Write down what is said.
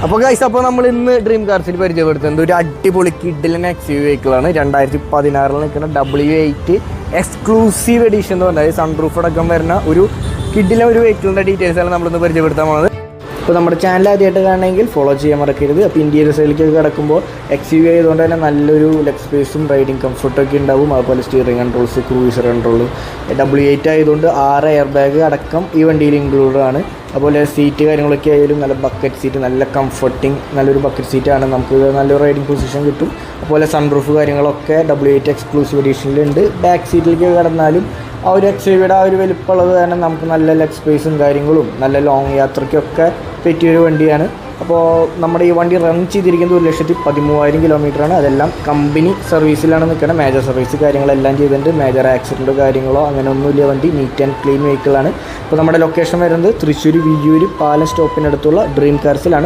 അപ്പോൾ ഗൈസ്, അപ്പോൾ നമ്മൾ ഇന്ന് ഡ്രീം കാർസിൽ പരിചയപ്പെടുത്തുന്നത് ഒരു അടിപൊളി കിഡിലൻ എക്സ്യൂ വെഹിക്കിളാണ്. 2016 നിൽക്കുന്ന W8 എക്സ്ക്ലൂസീവ് എഡിഷൻ എന്ന് പറഞ്ഞാൽ സൺറൂഫ് അടക്കം വരുന്ന ഒരു കിഡിലെ ഒരു വെഹിക്കിളിൻ്റെ ഡീറ്റെയിൽസാണ് നമ്മളിന്ന് പരിചയപ്പെടുത്താൻ പോകുന്നത്. അപ്പോൾ നമ്മുടെ ചാനൽ ആദ്യമായിട്ട് കാണണമെങ്കിൽ ഫോളോ ചെയ്യാൻ മറക്കരുത്. അപ്പോൾ ഇന്റീരിയർ സൈഡിലേക്കൊക്കെ കിടക്കുമ്പോൾ എക്സ്യൂ ആയതുകൊണ്ട് തന്നെ നല്ലൊരു ലെഗ് സ്പേസും റൈഡിങ് കംഫർട്ടൊക്കെ ഉണ്ടാവും. അതുപോലെ steering controls, cruiser control, W8 ആയതുകൊണ്ട് 6 എയർ ബാഗ് അടക്കം ഈ വണ്ടിയിൽ ഇൻക്ലൂഡഡ് ആണ്. അതുപോലെ സീറ്റ് കാര്യങ്ങളൊക്കെ ആയാലും നല്ല ബക്കറ്റ് സീറ്റ്, നല്ല കംഫർട്ടിങ് നല്ലൊരു ബക്കറ്റ് സീറ്റാണ്. നമുക്ക് നല്ലൊരു റൈഡിങ് പൊസിഷൻ കിട്ടും. അതുപോലെ സൺറൂഫ് കാര്യങ്ങളൊക്കെ W8 എക്സ്ക്ലൂസീവ് എഡിഷനിലുണ്ട്. ബാക്ക് സീറ്റിലേക്ക് കിടന്നാലും ആ ഒരു എക്സ്യൂവിയുടെ ആ ഒരു വലിപ്പമുള്ളത് കാരണം നമുക്ക് നല്ല ലെഗ് സ്പേസും കാര്യങ്ങളും നല്ല ലോങ് യാത്രയ്ക്കൊക്കെ പറ്റിയൊരു വണ്ടിയാണ്. അപ്പോൾ നമ്മുടെ ഈ വണ്ടി റൺ ചെയ്തിരിക്കുന്നത് 1,13,000 കിലോമീറ്ററാണ്. അതെല്ലാം കമ്പനി സർവീസിലാണ് നിൽക്കുന്നത്. മേജർ സർവീസ് കാര്യങ്ങളെല്ലാം ചെയ്തിട്ടുണ്ട്. മേജർ ആക്സിഡൻറ്റോ കാര്യങ്ങളോ അങ്ങനെ ഒന്നുമില്ല. വണ്ടി നീറ്റ് ആൻഡ് ക്ലീൻ വെഹിക്കിളാണ്. അപ്പോൾ നമ്മുടെ ലൊക്കേഷൻ വരുന്നത് തൃശ്ശൂർ വിയ്യൂർ പാലം സ്റ്റോപ്പിനടുത്തുള്ള ഡ്രീം കാർസിലാണ്.